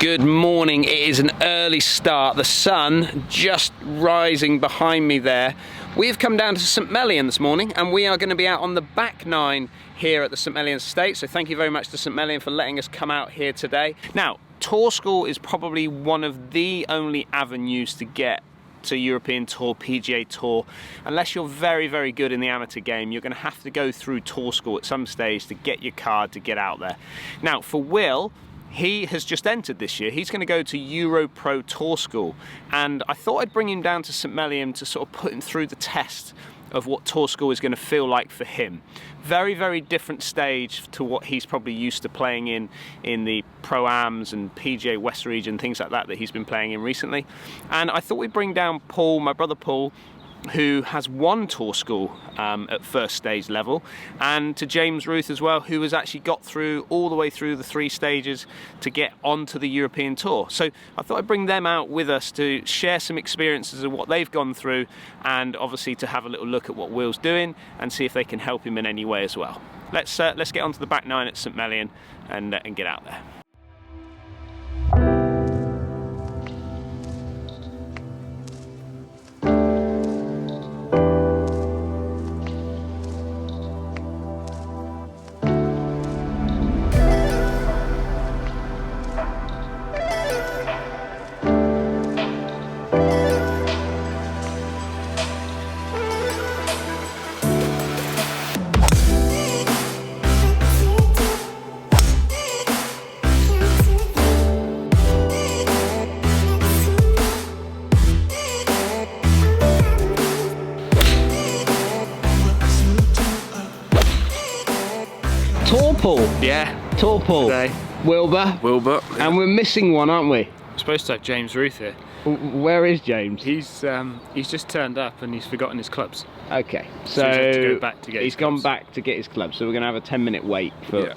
Good morning. It is an early start. The sun just rising behind me there. We've come down to St Mellion this morning and we are going to be out on the back nine here at the St Mellion estate. So thank you very much to St Mellion for letting us come out here today. Now, tour school is probably one of the only avenues to get to European Tour, PGA Tour. Unless you're very, very good in the amateur game, you're going to have to go through tour school at some stage to get your card to get out there. Now, for Will, he has just entered this year. He's going to go to Euro Pro Tour School, and I thought I'd bring him down to St Mellion to sort of put him through the test of what tour school is going to feel like for him. Very, very different stage to what he's probably used to playing in the Pro-Ams and PGA West region, things like that he's been playing in recently. And I thought we'd bring down Paul, my brother Paul, who has won tour school at first stage level, and to James Ruth as well, who has actually got through all the way through the 3 stages to get onto the European Tour. So I thought I'd bring them out with us to share some experiences of what they've gone through, and obviously to have a little look at what Will's doing and see if they can help him in any way as well. Let's get onto the back nine at St Mellion and get out there. Yeah. Tour Paul. Today. Wilbur. Yeah. And we're missing one, aren't we? We're supposed to have James Ruth here. Where is James? He's just turned up and he's forgotten his clubs. Okay, so he's had to go back to get he's gone back to get his clubs. So we're going to have a 10-minute wait for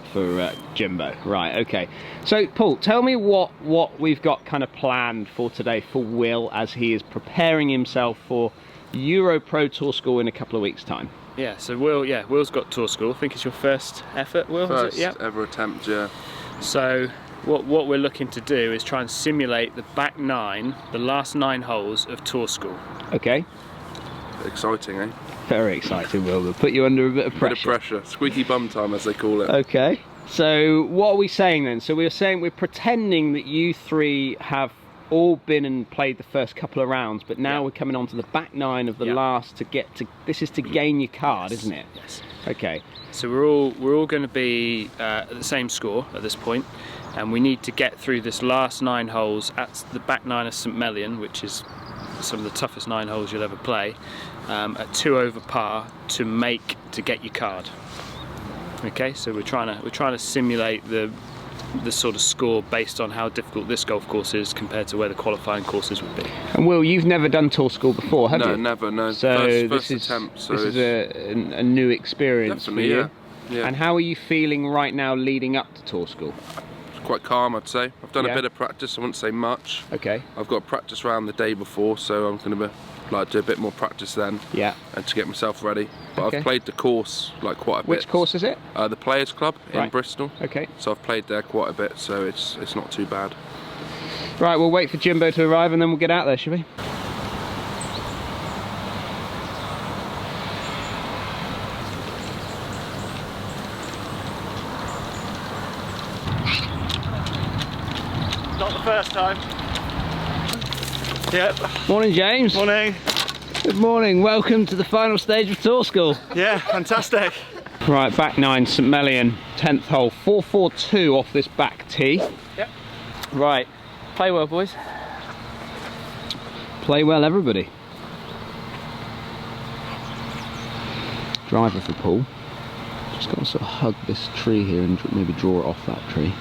Jimbo. Right. Okay. So Paul, tell me what we've got kind of planned for today for Will as he is preparing himself for Euro Pro Tour School in a couple of weeks' time. Yeah, so Will's got tour school. I think it's your first effort, Will? First ever attempt, yeah. So what we're looking to do is try and simulate the back nine, the last 9 holes of tour school. Okay. Exciting, eh? Very exciting, Will. We'll put you under a bit of pressure. Bit of pressure. Squeaky bum time, as they call it. Okay. So what are we saying then? So we're pretending that you 3 have all been and played the first couple of rounds, but now we're coming on to the back nine of the last to get to. This is to gain your card, isn't it? Yes. Okay. So we're all going to be at the same score at this point, and we need to get through this last 9 holes at the back nine of St Mellion, which is some of the toughest 9 holes you'll ever play, at 2 over par to get your card. Okay. So we're trying to simulate the sort of score based on how difficult this golf course is compared to where the qualifying courses would be. And Will, you've never done tour school before, have you? No, never, no. So first attempt. So this is a new experience for you. Yeah. And how are you feeling right now leading up to tour school? It's quite calm, I'd say. I've done a bit of practice, I wouldn't say much. Okay. I've got a practice round the day before, so I'm going to do a bit more practice then. Yeah. And to get myself ready. But I've played the course quite a bit. Which course is it? The Players Club in Bristol. Okay. So I've played there quite a bit, so it's not too bad. Right, we'll wait for Jimbo to arrive and then we'll get out there, shall we? Not the first time. Yep. Morning, James. Morning. Good morning. Welcome to the final stage of tour school. Yeah, fantastic. Right, back nine, St Mellion, 10th hole, 442 off this back tee. Yep. Right, Play well, boys. Play well, everybody. Driver for Paul. Just got to sort of hug this tree here and maybe draw it off that tree.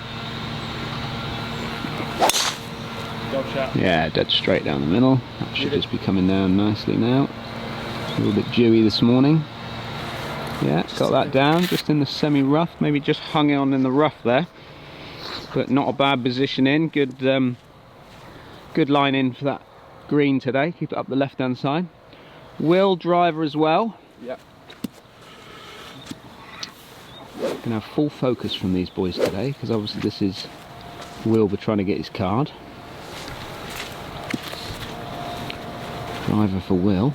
Shot. Yeah, dead straight down the middle. That should just be coming down nicely now. A little bit dewy this morning. Yeah, got that down, just in the semi-rough, maybe just hung on in the rough there. But not a bad position in, good line in for that green today. Keep it up the left-hand side. Will driver as well. Yep. Gonna have full focus from these boys today, because obviously this is Wilbur trying to get his card. Driver for Will.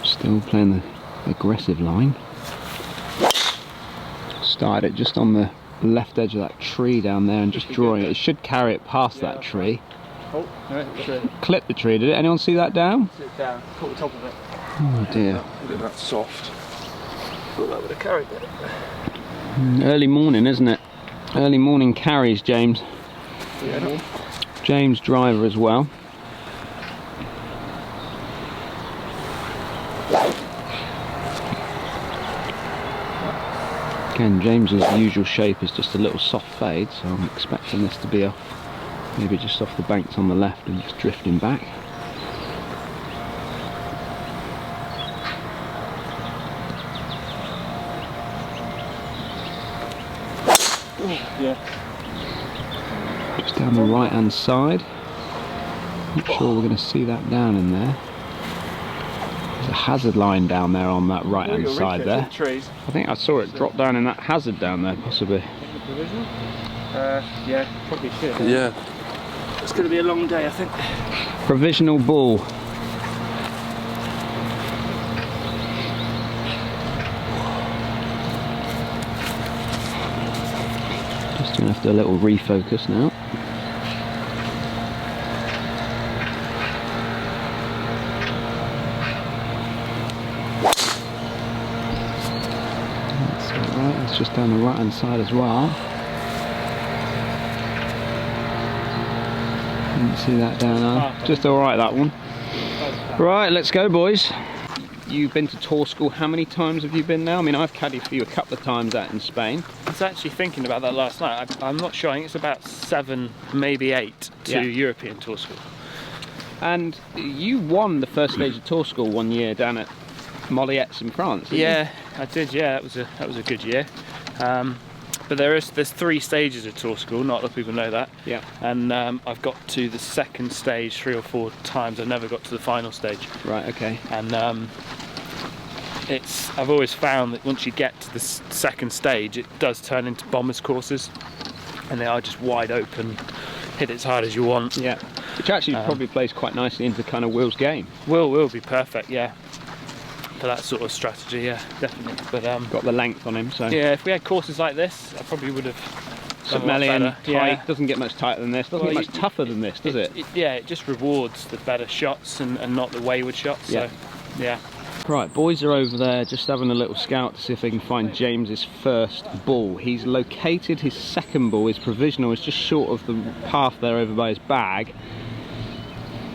Still playing the aggressive line. Started it just on the left edge of that tree down there and just drawing it. It should carry it past that tree. Oh, no, tree. Clip the tree, did it? Anyone see that down? Sit down, caught the top of it. Oh dear. Look at that soft. Thought that would have carried it. Early morning, isn't it? Early morning carries, James. Yeah. James driver as well. Again, James's usual shape is just a little soft fade, so I'm expecting this to be maybe just off the banks on the left and just drifting back. Yeah. Just down the right hand side. Not sure we're going to see that down in there. There's a hazard line down there on that right hand side there. I think I saw it drop down in that hazard down there, possibly. Yeah, probably should. Yeah. It's going to be a long day, I think. Provisional ball. Just going to have to do a little refocus now. That's alright, it's just down the right hand side as well. Didn't see that down there. Just alright, that one. Right, let's go, boys. You've been to tour school. How many times have you been now? I mean, I've caddied for you a couple of times out in Spain. I was actually thinking about that last night. I'm not sure. I think it's about 7, maybe 8 to European tour school. And you won the first stage of tour school one year down at Layups in France. Yeah, I did. Yeah, that was a good year. But there's 3 stages of tour school. Not a lot of people know that. Yeah. And I've got to the second stage 3 or 4 times. I've never got to the final stage. Right. Okay. And I've always found that once you get to the second stage, it does turn into bombers courses, and they are just wide open, hit it as hard as you want. Yeah. Which actually probably plays quite nicely into kind of Will's game. Will be perfect. Yeah. For that sort of strategy, yeah, definitely. But got the length on him, so yeah. If we had courses like this, I probably would have. St Melian tight, yeah. Doesn't get much tighter than this. Doesn't get much tougher than this, does it? Yeah, it just rewards the better shots and not the wayward shots. Yeah. So, yeah. Right, boys are over there just having a little scout to see if they can find James's first ball. He's located his second ball. His provisional is just short of the path there over by his bag.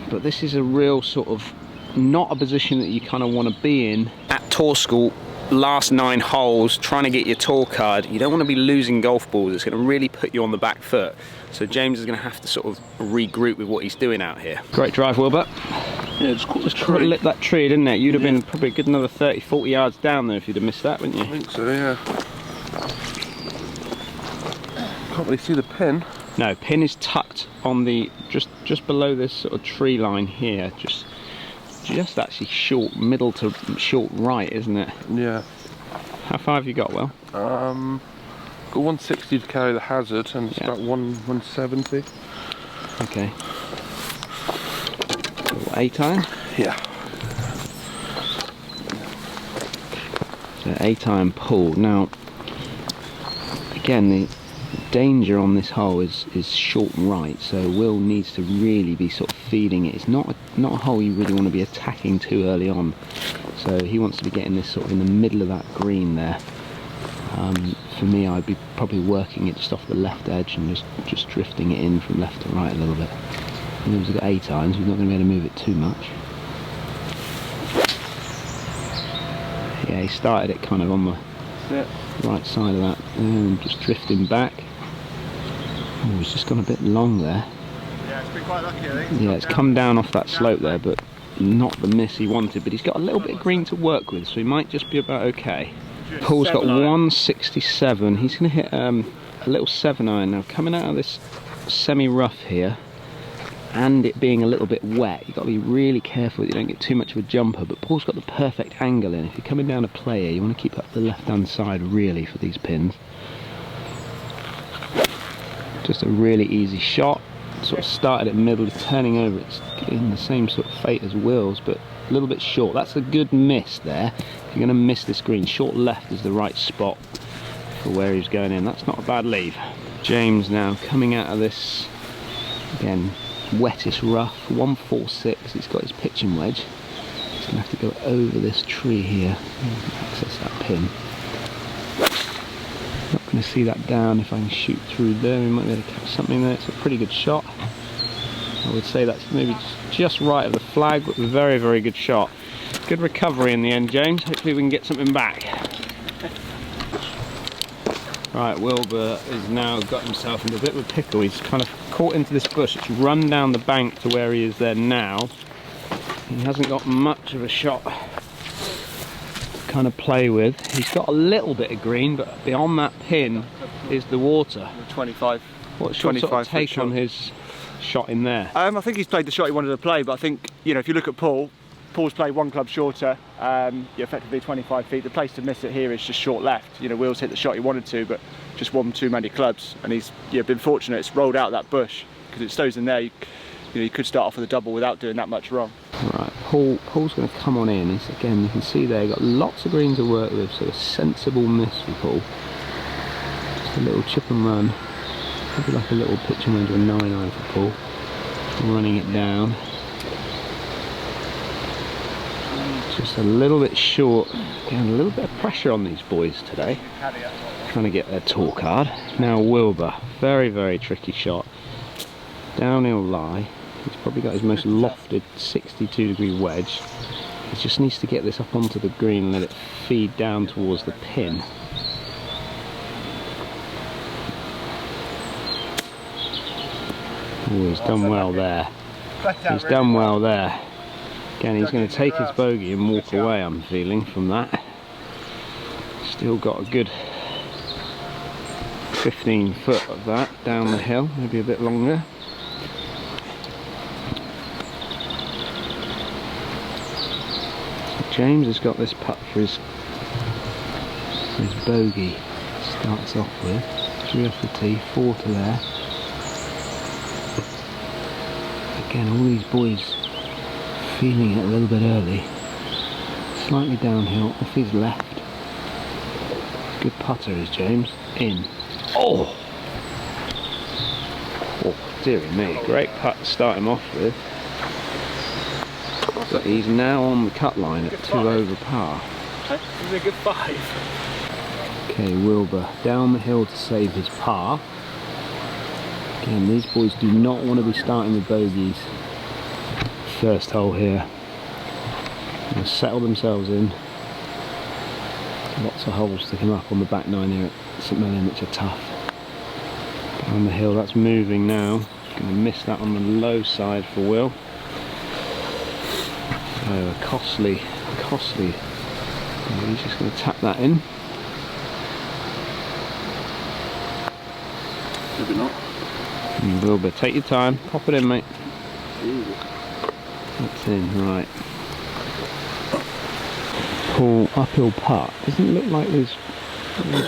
But this is a real sort of not a position that you kind of want to be in at tour school. Last 9 holes, trying to get your tour card. You don't want to be losing golf balls. It's going to really put you on the back foot. So James is going to have to sort of regroup with what he's doing out here. Great drive, Wilbur. Yeah, just caught the tree. Lit that tree, didn't it? You'd have been probably a good another 30, 40 yards down there if you'd have missed that, wouldn't you? I think so, yeah. Can't really see the pin. No, pin is tucked on the just below this sort of tree line here. Just actually short middle to short right, isn't it? Yeah. How far have you got, Will? Got 160 to carry the hazard, and it's about 170. Okay. 8 iron? Yeah. So 8 iron pull. Now, again, the danger on this hole is short right, so Will needs to really be sort of feeding it. It's not a hole you really want to be attacking too early on, so he wants to be getting this sort of in the middle of that green there. For me, I'd be probably working it just off the left edge and just drifting it in from left to right a little bit. And we've got 8 irons, we're not going to be able to move it too much. Yeah, he started it kind of on the right side of that, and just drifting back. Oh, he's just gone a bit long there. Yeah, it's been quite lucky, I think. Yeah, it's come down off that slope there, but not the miss he wanted. But he's got a little bit of green to work with, so he might just be about okay. Paul's got 167. He's going to hit a little 7 iron now. Coming out of this semi-rough here, and it being a little bit wet, you've got to be really careful that you don't get too much of a jumper. But Paul's got the perfect angle in. If you're coming down to play here, you want to keep up the left-hand side really for these pins. Just a really easy shot. Sort of started at middle, turning over. It's in the same sort of fate as Will's, but a little bit short. That's a good miss there. If you're going to miss this green, short left is the right spot for where he's going in. That's not a bad leave. James now coming out of this, again, wettest rough, 146. He's got his pitching wedge. He's going to have to go over this tree here and access that pin. Not going to see that down if I can shoot through there. We might be able to catch something there. It's a pretty good shot. I would say that's maybe just right of the flag, but a very, very good shot. Good recovery in the end, James. Hopefully we can get something back. Right, Wilbur has now got himself into a bit of a pickle. He's kind of caught into this bush. It's run down the bank to where he is there now. He hasn't got much of a shot to kind of play with. He's got a little bit of green, but beyond that pin is the water. 25. What's your sort of take on his shot in there? I think he's played the shot he wanted to play, but I think, you know, if you look at Paul's played one club shorter, effectively 25 feet. The place to miss it here is just short left. You know, Will's hit the shot he wanted to, but just won too many clubs, and he's been fortunate. It's rolled out that bush because it stows in there. You could start off with a double without doing that much wrong. Right, Paul's going to come on in. He's, again, you can see there, got lots of green to work with, so a sensible miss for Paul. Just a little chip and run. Maybe like a little pitching into a 9-iron for Paul. Running it down. Just a little bit short. Again, a little bit of pressure on these boys today. Trying to get their tour card. Now Wilbur, very, very tricky shot. Downhill lie. He's probably got his most lofted 62-degree wedge. He just needs to get this up onto the green and let it feed down towards the pin. Oh, he's done well there. He's done well there. Again, he's going to take his bogey and walk away, I'm feeling, from that. Still got a good 15 foot of that down the hill, maybe a bit longer. So James has got this putt for his bogey. Starts off with 3 off the tee, 4 to there. Again, all these boys feeling it a little bit early. Slightly downhill, off his left. Good putter is James. In. Oh! Oh, dearie me. Great putt to start him off with. But he's now on the cut line at 2 over par. This is a good 5. Okay, Wilbur down the hill to save his par. Again, these boys do not want to be starting with bogeys. First hole here. They'll settle themselves in. Lots of holes to come up on the back 9 here at St Mellon, which are tough. Down the hill, that's moving now. Going to miss that on the low side for Will. Oh, costly. He's just going to tap that in. Maybe not. And Wilbur, take your time, pop it in, mate. That's in, right. Paul, uphill putt. Doesn't look like he's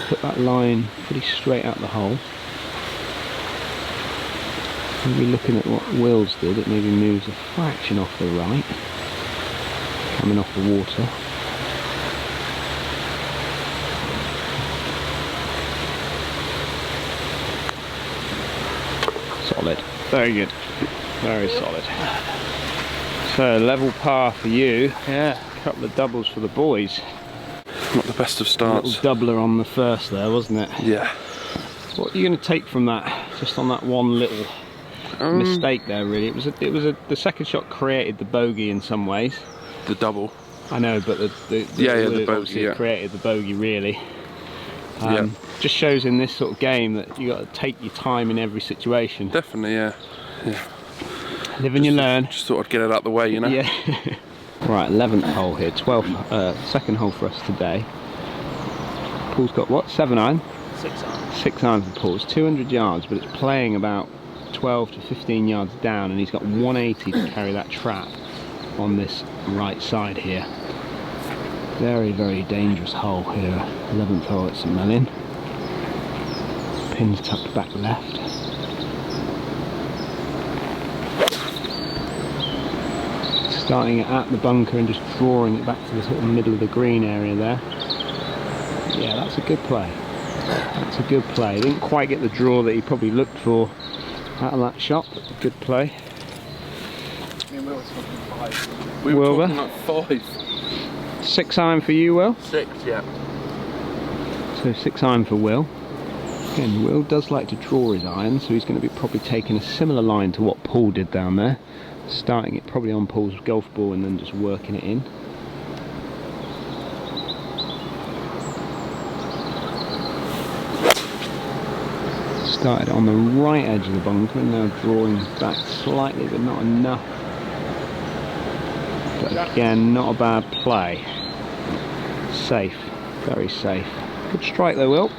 put that line pretty straight out the hole. Maybe looking at what Will's did, it maybe moves a fraction off the right. Coming off the water. Solid. Very good. Very solid. So, level par for you. Yeah. Couple of doubles for the boys. Not the best of starts. Little doubler on the first there, wasn't it? Yeah. What are you going to take from that? Just on that one little mistake there, really. The second shot created the bogey in some ways. The double. I know, but the bogey created the bogey, really. Just shows in this sort of game that you got to take your time in every situation. Definitely, yeah. Live and you learn. Just thought I'd get it out the way, you know. Yeah. Right, 11th hole here, 12th, second hole for us today. Paul's got what, 7-iron? 6-iron. 6-iron for Paul. It's 200 yards, but it's playing about 12 to 15 yards down, and he's got 180 to carry that trap on this right side here. Very, very dangerous hole here, 11th hole at St Mellon. Pin's tucked back left. Starting it at the bunker and just drawing it back to the sort of middle of the green area there. Yeah, that's a good play. That's a good play. Didn't quite get the draw that he probably looked for out of that shot, but a good play. We were Wilbur? talking like 5. 6 iron for you, Will? 6, yeah. So 6 iron for Will. Again, Will does like to draw his iron, so he's going to be probably taking a similar line to what Paul did down there. Starting it probably on Paul's golf ball and then just working it in. Started on the right edge of the bunker and now drawing back slightly, but not enough. But again, not a bad play. Safe, very safe. Good strike though, Will.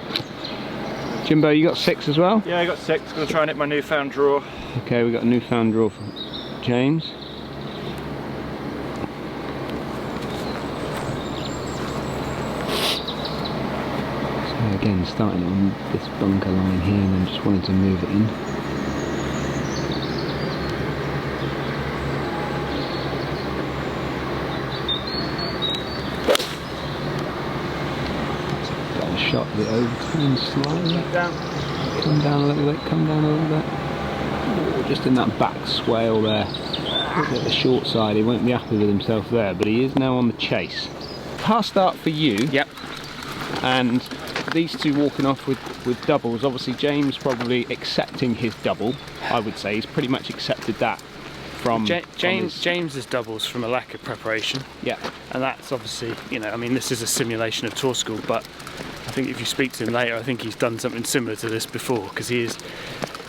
Jimbo, you got 6 as well? Yeah, I got 6. Gonna try and hit my newfound draw. Okay, we got a newfound draw from James. So again, starting on this bunker line here and then just wanting to move it in. Got a shot of it overturned slightly. Come down a little bit, come down a little bit. Oh, just in that back swale there. At the short side, he won't be happy with himself there, but he is now on the chase. Pass start for you. Yep. And these two walking off with doubles. Obviously, James probably accepting his double. I would say he's pretty much accepted that from James's doubles from a lack of preparation. Yeah. And that's obviously, you know, I mean, this is a simulation of tour school, but I think if you speak to him later, I think he's done something similar to this before, because he is.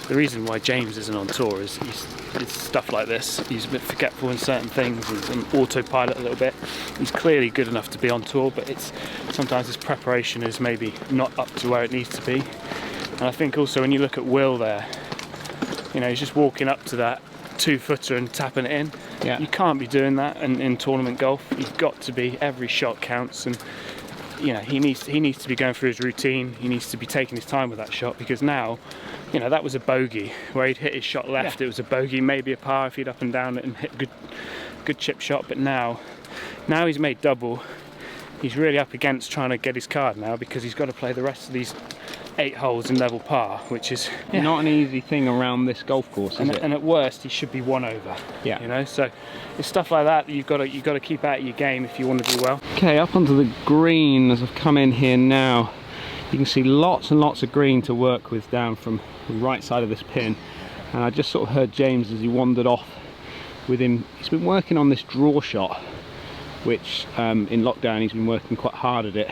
The reason why James isn't on tour is it's stuff like this. He's a bit forgetful in certain things, he's on autopilot a little bit. He's clearly good enough to be on tour, but sometimes his preparation is maybe not up to where it needs to be. And I think also when you look at Will there, you know, he's just walking up to that 2-footer and tapping it in. Yeah. You can't be doing that in tournament golf. You've got to be, every shot counts, and you know, he needs to be going through his routine. He needs to be taking his time with that shot, because now, you know, that was a bogey where he'd hit his shot left. Yeah. It was a bogey, maybe a par if he'd up and down it and hit a good chip shot. But now he's made double. He's really up against trying to get his card now, because he's got to play the rest of these 8 holes in level par, which is not an easy thing around this golf course, is it? And at worst, he should be 1 over. Yeah. You know, so it's stuff like that you've got to keep out of your game if you want to do well. Okay, up onto the green as I've come in here now. You can see lots and lots of green to work with down from the right side of this pin. And I just sort of heard James as he wandered off with him. He's been working on this draw shot, which in lockdown he's been working quite hard at it.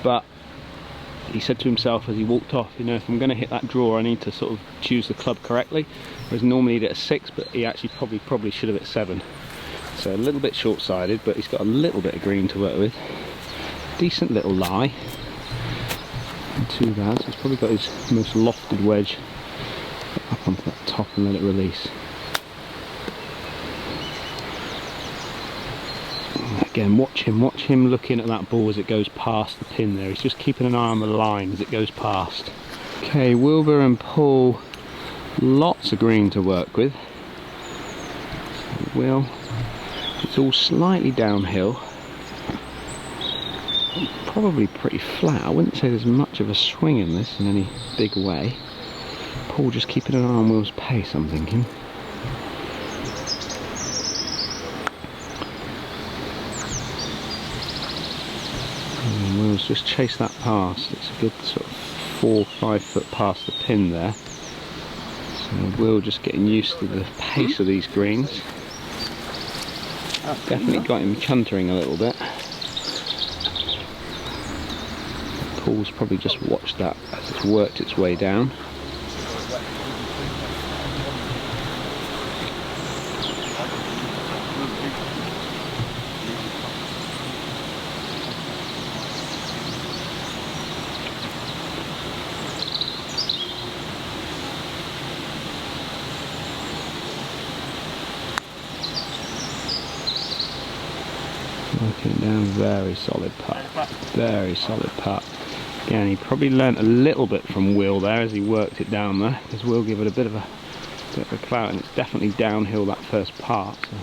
But he said to himself as he walked off, you know, if I'm going to hit that draw, I need to sort of choose the club correctly. Whereas normally he'd hit a 6, but he actually probably should have hit 7. So a little bit short-sided, but he's got a little bit of green to work with. Decent little lie. Not too bad. So he's probably got his most lofted wedge up onto that top and let it release. Again, watch him looking at that ball as it goes past the pin there. He's just keeping an eye on the line as it goes past. Okay, Wilbur and Paul, lots of green to work with. So Will, it's all slightly downhill. Probably pretty flat. I wouldn't say there's much of a swing in this in any big way. Paul just keeping an eye on Will's pace, I'm thinking. Will's just chased that past. It's a good sort of 4 or 5 foot past the pin there. So Will just getting used to the pace of these greens. Definitely got him chuntering a little bit. Paul's probably just watched that as it's worked its way down. Working it down, very solid putt, very solid putt. Again, he probably learnt a little bit from Will there as he worked it down there, because Will give it a bit of a clout, and it's definitely downhill that first part. So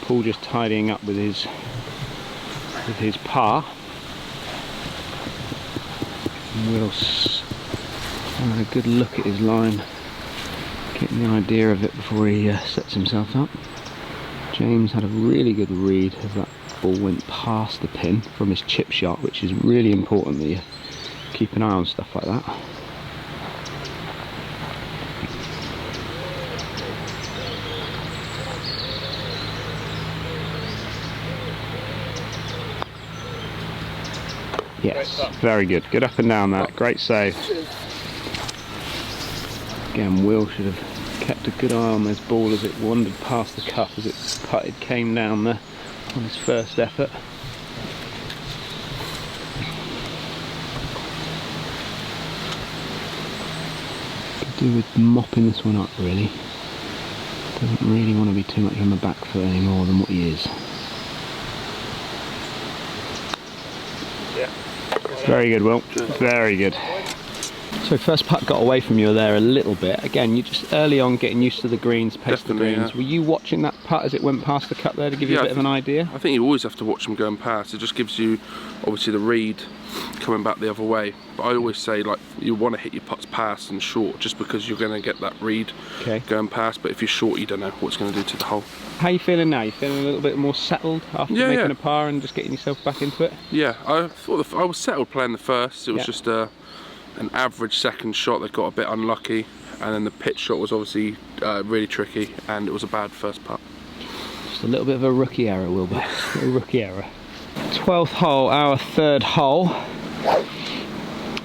Paul just tidying up with his par. And Will's having a good look at his line, getting the idea of it before he sets himself up. James had a really good read as that ball went past the pin from his chip shot, which is really important that you keep an eye on stuff like that. Yes, very good. Good up and down that. Great save. Again, Will should have kept a good eye on this ball as it wandered past the cup, as it putted, came down there on his first effort. Could do with mopping this one up, really. Doesn't really want to be too much on the back foot any more than what he is. Very good, Will. Very good. So first putt got away from you there a little bit. Again, you just early on getting used to the greens, pace the greens. Yeah. Were you watching that putt as it went past the cup there to give you a bit of an idea? I think you always have to watch them going past. It just gives you, obviously, the read coming back the other way. But I always say, like, you want to hit your putts past and short, just because you're going to get that read going past. But if you're short, you don't know what it's going to do to the hole. How are you feeling now? You feeling a little bit more settled after making a par and just getting yourself back into it? Yeah, I thought I was settled playing the first. It was just an average second shot that got a bit unlucky, and then the pitch shot was obviously really tricky, and it was a bad first putt. Just a little bit of a rookie error, Wilbur. A rookie error. 12th hole, our third hole.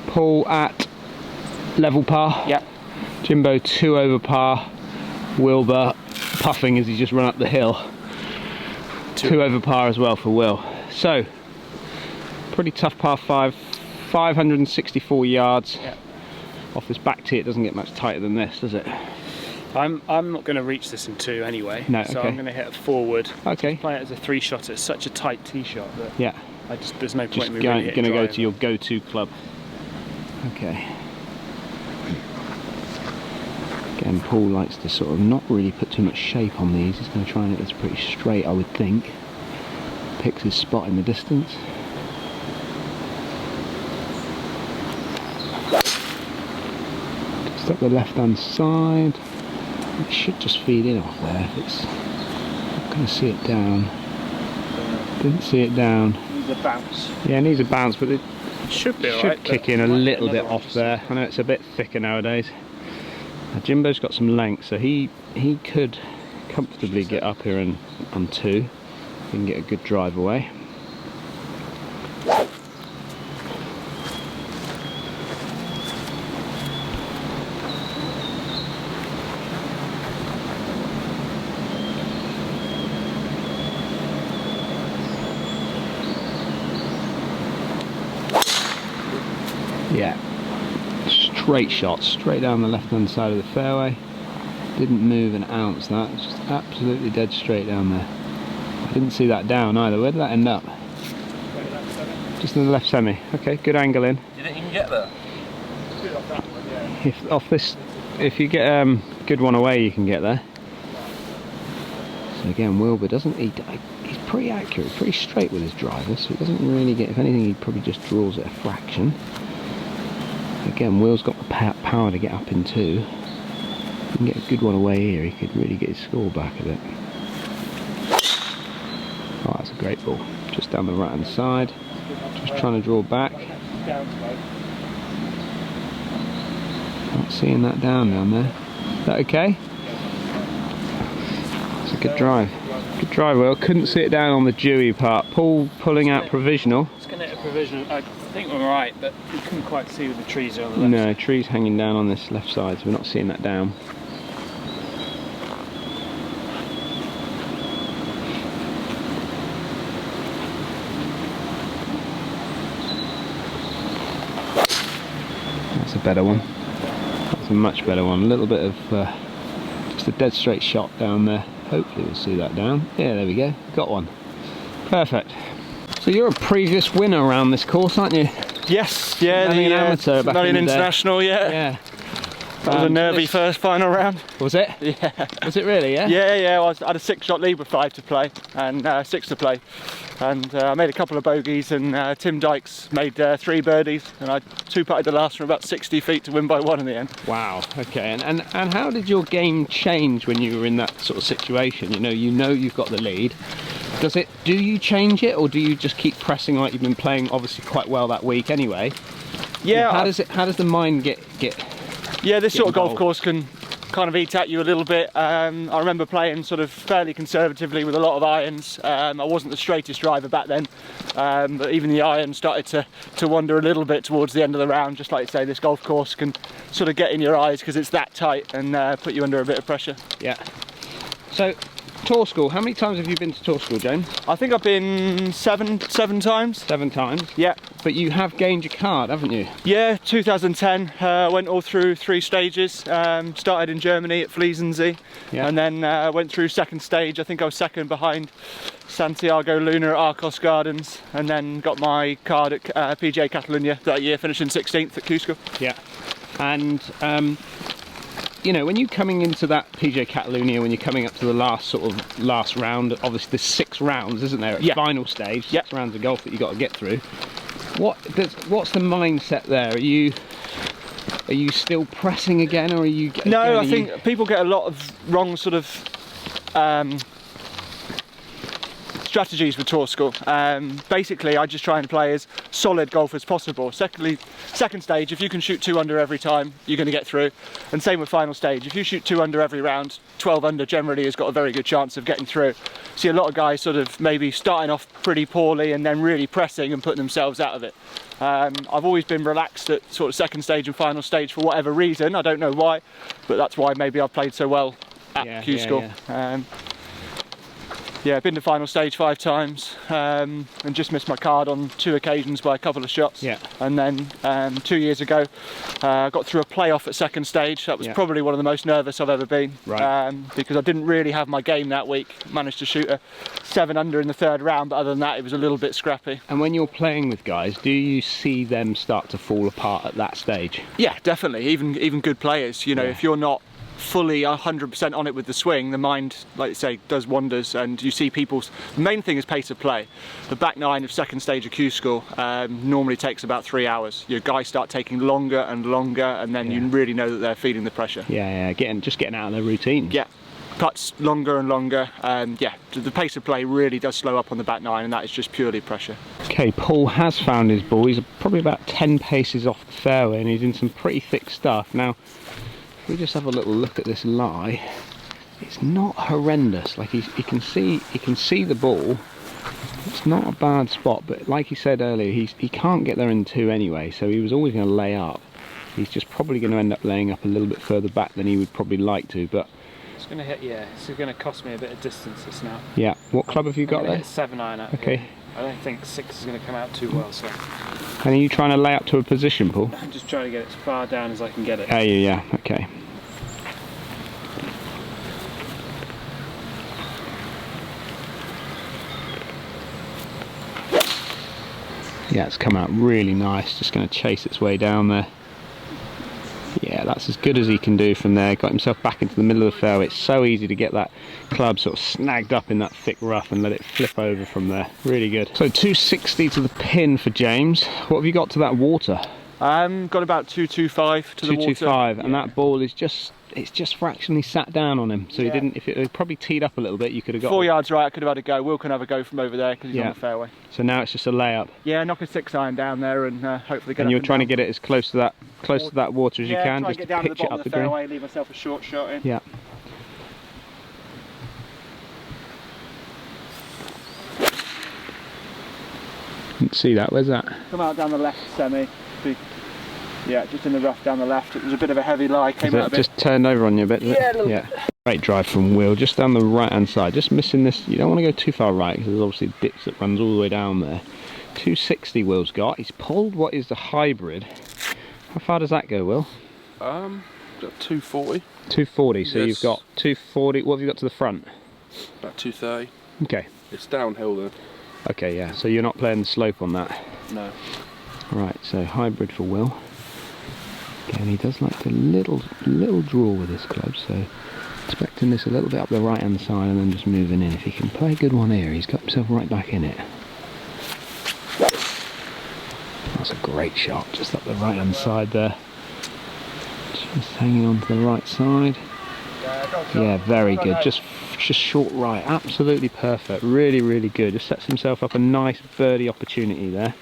Paul at level par. Yeah. Jimbo 2 over par. Wilbur puffing as he's just run up the hill. 2 over par as well for Will. So, pretty tough par 5. 564 yards. Yeah. Off this back tee, it doesn't get much tighter than this, does it? I'm not going to reach this in 2 anyway. No, so I'm going to hit it forward. Okay. Play it as a 3-shot. It's such a tight tee shot that there's no point in me really going to go to your go-to club. Okay. Again, Paul likes to sort of not really put too much shape on these. He's going to try and hit this pretty straight, I would think. Picks his spot in the distance. Just up the left-hand side. It should just feed in off there. If it's not going to see it down. Didn't see it down. Needs a bounce. Yeah, it needs a bounce, but it should be should kick in a little bit off there. I know it's a bit thicker nowadays. Jimbo's got some length, so he could comfortably get up here on 2. He can get a good drive away. Yeah. Straight shot, straight down the left hand side of the fairway. Didn't move an ounce, that. It's just absolutely dead straight down there. I didn't see that down either. Where did that end up? Just in the left semi. Okay, good angle in. You didn't even get there? If you get a good one away, you can get there. So again, Wilbur he's pretty accurate, pretty straight with his driver, so he doesn't really get, if anything, he probably just draws it a fraction. Again, Will's got the power to get up in 2. If he can get a good one away here, he could really get his score back a bit. Oh, that's a great ball. Just down the right hand side. Just trying to draw back. Not seeing that down there. Is that okay? It's a good drive. Good drive, Will. Couldn't see it down on the dewy part. Paul pulling out provisional. It's going to hit a provisional. I think we're right, but you couldn't quite see with the trees on the left. No, trees hanging down on this left side, so we're not seeing that down. That's a better one. That's a much better one. A little bit of just a dead straight shot down there. Hopefully we'll see that down. Yeah, there we go. Got one. Perfect. So you're a previous winner around this course, aren't you? Yes, yeah, Melian amateur back Melian in the day. International, yeah. Yeah. That was a nervy first final round. Was it? Yeah. Was it really, yeah? Yeah, I had a 6-shot lead with 5 to play and 6 to play. And I made a couple of bogeys, and Tim Dykes made 3 birdies, and I 2-putted the last from about 60 feet to win by 1 in the end. Wow, okay. And how did your game change when you were in that sort of situation? You know you've got the lead. Do you change it, or do you just keep pressing like you've been playing obviously quite well that week anyway? Yeah. How does the mind get Yeah, this sort of golf involved? course can kind of eat at you a little bit. I remember playing sort of fairly conservatively with a lot of irons. I wasn't the straightest driver back then, but even the iron started to wander a little bit towards the end of the round. Just like you say, this golf course can sort of get in your eyes because it's that tight and put you under a bit of pressure. Yeah. So, tour school, how many times have you been to tour school, James? I think I've been seven times. 7 times? Yeah. But you have gained your card, haven't you? Yeah, 2010, went all through 3 stages. Started in Germany at Fliesensee, Yeah. and then went through second stage. I think I was second behind Santiago Luna at Arcos Gardens, and then got my card at PGA Catalunya that year, finishing 16th at Cusco. Yeah. And, when you're coming into that PGA Catalunya, when you're coming up to the last round, obviously there's 6 rounds, isn't there, at Yeah. final stage, 6 Yeah. rounds of golf that you've got to get through. What's the mindset there? Are you still pressing again, or are you? No, I think people get a lot of wrong sort of strategies with tour school. Basically, I just try and play as solid golf as possible. Second stage, if you can shoot 2 under every time, you're going to get through. And same with final stage. If you shoot 2 under every round, 12 under generally has got a very good chance of getting through. See a lot of guys sort of maybe starting off pretty poorly and then really pressing and putting themselves out of it. I've always been relaxed at sort of second stage and final stage for whatever reason. I don't know why, but that's why maybe I've played so well at Q-School. Yeah, been to final stage 5 times, and just missed my card on 2 occasions by a couple of shots. Yeah. And then 2 years ago, got through a playoff at second stage. That was probably one of the most nervous I've ever been, Right. because I didn't really have my game that week. Managed to shoot a 7 under in the 3rd round, but other than that, it was a little bit scrappy. And when you're playing with guys, do you see them start to fall apart at that stage? Yeah, definitely. Even good players. You know, if you're not fully 100% on it with the swing, the mind, like you say, does wonders, and you see people's. The main thing is pace of play. The back 9 of second stage of Q-School normally takes about 3 hours. Your guys start taking longer and longer, and then you really know that they're feeling the pressure. Yeah, just getting out of their routine. Yeah, putts longer and longer. Yeah, the pace of play really does slow up on the back 9, and that is just purely pressure. Okay, Paul has found his ball. He's probably about 10 paces off the fairway, and he's in some pretty thick stuff. Now, if we just have a little look at this lie, it's not horrendous. Like he can see the ball. It's not a bad spot, but like he said earlier, he can't get there in 2 anyway, so he was always going to lay up. He's just probably going to end up laying up a little bit further back than he would probably like to, but It's going to hit, it's going to cost me a bit of distance this now. yeah. What club have you got there? Hit 7-iron out. Okay. Here. I don't think 6 is going to come out too well, so And are you trying to lay up to a position, Paul? I'm just trying to get it as far down as I can get it. Yeah, okay. Yeah, it's come out really nice, just going to chase its way down there. Yeah, that's as good as he can do from there. Got himself back into the middle of the fairway. It's so easy to get that club sort of snagged up in that thick rough and let it flip over from there. Really good. So 260 to the pin for James. What have you got to that water? Got about 225 to the water. 225, and that ball is it's just fractionally sat down on him. So he didn't. If it had probably teed up a little bit, you could have got 4 yards right. I could have had a go. Will can have a go from over there because he's on the fairway. So now it's just a layup. Yeah, knock a 6-iron down there and hopefully get. And up you're trying to down. get it as close to that water as you can, try just and get to down to the pitch it bottom up of the the green. fairway, leave myself a short shot in. Yeah. You can see that. Where's that? Come out down the left semi. Yeah, just in the rough down the left. It was a bit of a heavy lie. Came out a bit. Just turned over on you a bit. Yeah, a little bit. Great drive from Will, just down the right hand side. Just missing this. You don't want to go too far right because there's obviously a ditch that runs all the way down there. 260 Will's got. He's pulled what is the hybrid. How far does that go, Will? 240. 240. So Yes. you've got 240. What have you got to the front? About 230. Okay. It's downhill then. Okay, yeah. So you're not playing the slope on that. No. Right, so hybrid for Will. Again, he does like a little draw with this club, so expecting this a little bit up the right hand side and then just moving in. If he can play a good one here, he's got himself right back in it. That's a great shot, just up the right hand side there. Just hanging on to the right side. Yeah, very good. Just short right, absolutely perfect. Really good. Just sets himself up a nice birdie opportunity there.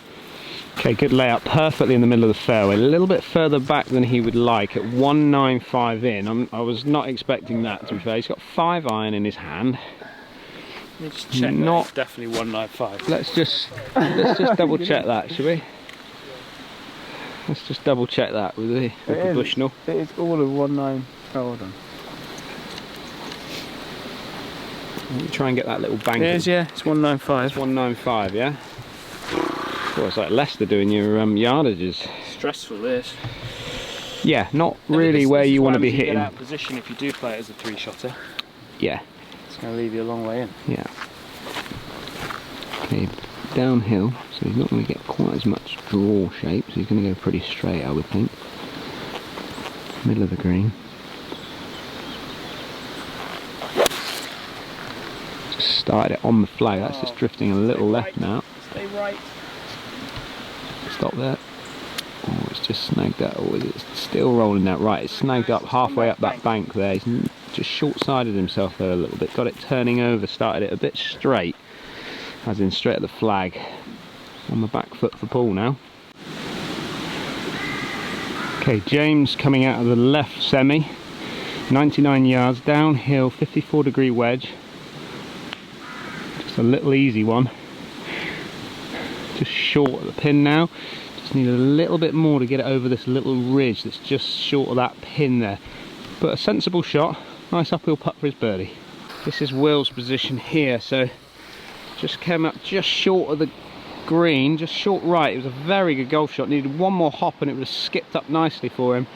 Okay, good layout, perfectly in the middle of the fairway. A little bit further back than he would like at 195 in. I was not expecting that, to be fair. He's got 5 iron in his hand. Let me just check. Not definitely 195. Let's just double check that, shall we? Let's just double check that with the Bushnell. It is all of 19. Oh, hold on. Let me try and get that little bank. It is, yeah. It's 195. It's 195, yeah. Well, it's like Leicester doing your yardages. Stressful, this. Yeah, not really where you want to be hitting. Get out of position if you do play it as a 3-shotter. Yeah. It's going to leave you a long way in. Yeah. Okay, downhill, so he's not going to get quite as much draw shape, so he's going to go pretty straight, I would think. Middle of the green. Just started it on the flag, that's just drifting a little left now. Stay right. Stop there. Oh, it's just snagged up. Oh, it's still rolling that right. It's snagged up halfway up that bank there. He's just short-sided himself there a little bit. Got it turning over, started it a bit straight, as in straight at the flag. On the back foot for Paul now. Okay, James coming out of the left semi. 99 yards, downhill, 54-degree wedge. Just a little easy one. Just short of the pin now. Just need a little bit more to get it over this little ridge that's just short of that pin there. But a sensible shot, nice uphill putt for his birdie. This is Will's position here, so just came up just short of the green, just short right. It was a very good golf shot, needed one more hop and it would have skipped up nicely for him.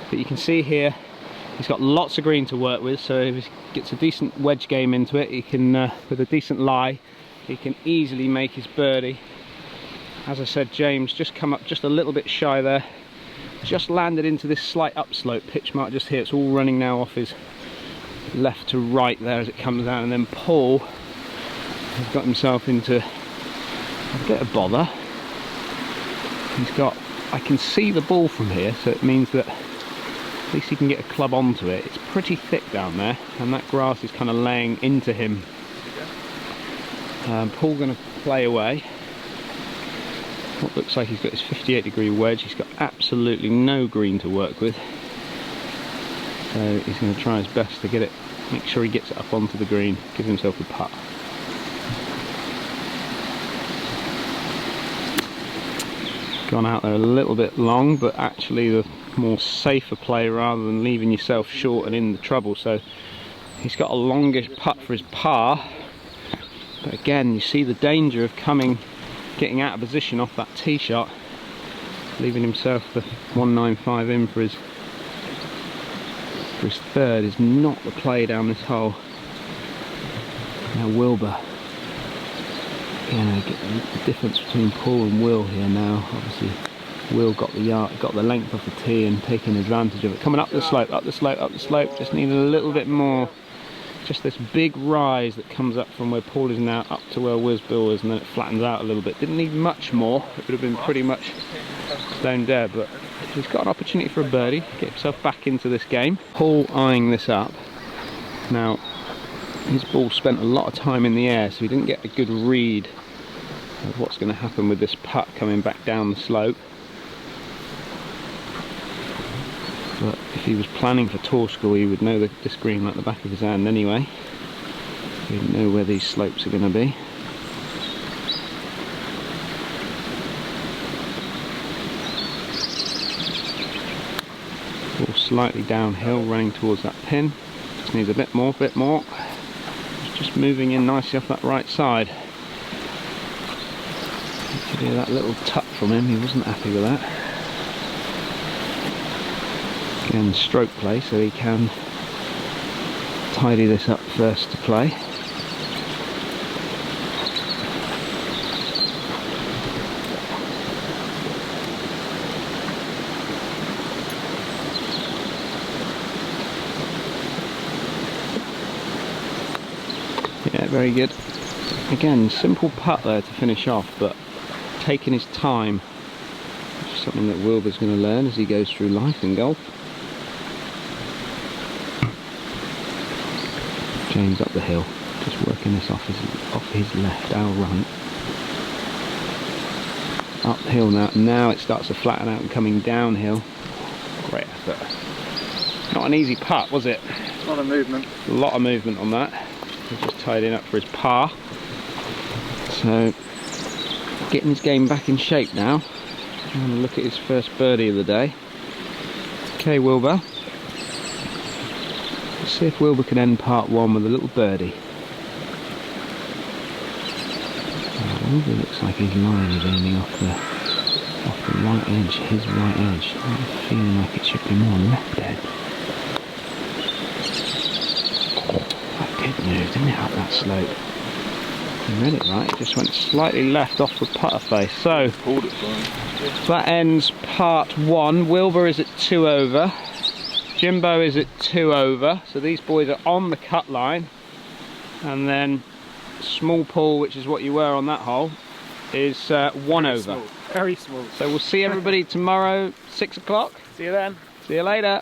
But you can see here, he's got lots of green to work with, so if he gets a decent wedge game into it, he can, with a decent lie, he can easily make his birdie. As I said, James just come up just a little bit shy there, just landed into this slight upslope, pitch mark just here. It's all running now off his left to right there as it comes down, and then Paul has got himself into a bit of bother. He's got, I can see the ball from here, so it means that at least he can get a club onto it. It's pretty thick down there, and that grass is kind of laying into him. Paul going to play away. What looks like he's got his 58-degree wedge. He's got absolutely no green to work with, so he's going to try his best to get it, make sure he gets it up onto the green, give himself a putt. Gone out there a little bit long, but actually the more safer play rather than leaving yourself short and in the trouble. So he's got a longish putt for his par, but again you see the danger of getting out of position off that tee shot, leaving himself the 195 in for his third is not the play down this hole. Now Wilbur. Again, I get the difference between Paul and Will here now. Obviously, Will got the length of the tee and taking advantage of it. Coming up the slope, up the slope, up the slope. Just needed a little bit more. Just this big rise that comes up from where Paul is now up to where Wisbill is, and then it flattens out a little bit. Didn't need much more. It would have been pretty much stone dead, but he's got an opportunity for a birdie, get himself back into this game. Paul eyeing this up. Now, his ball spent a lot of time in the air, so he didn't get a good read of what's going to happen with this putt coming back down the slope. But if he was planning for tour school, he would know this green like the back of his hand anyway. He'd know where these slopes are going to be. Ball slightly downhill, running towards that pin. Just needs a bit more, Just moving in nicely off that right side. To do that little tuck from him, he wasn't happy with that. Again, stroke play, so he can tidy this up first to play. very good. Again, simple putt there to finish off, but taking his time, which is something that Wilbur's going to learn as he goes through life in golf. James up the hill, just working this off his left, our right. Uphill now it starts to flatten out and coming downhill. Great effort. Not an easy putt, was it? A lot of movement. A lot of movement on that. He's just tied in up for his par. So, getting his game back in shape now. And look at his first birdie of the day. Okay, Wilbur. Let's see if Wilbur can end part 1 with a little birdie. Wilbur looks like his line is aiming off the right edge, his right edge. I'm feeling like it should be more left edge. That did move, didn't it, up that slope? You read it right, it just went slightly left off the putter face. So, that ends part 1. Wilbur is at 2 over. Jimbo is at 2 over. So these boys are on the cut line. And then Small Paul, which is what you were on that hole, is 1 over. Small. Very small. So we'll see everybody tomorrow, 6 o'clock. See you then. See you later.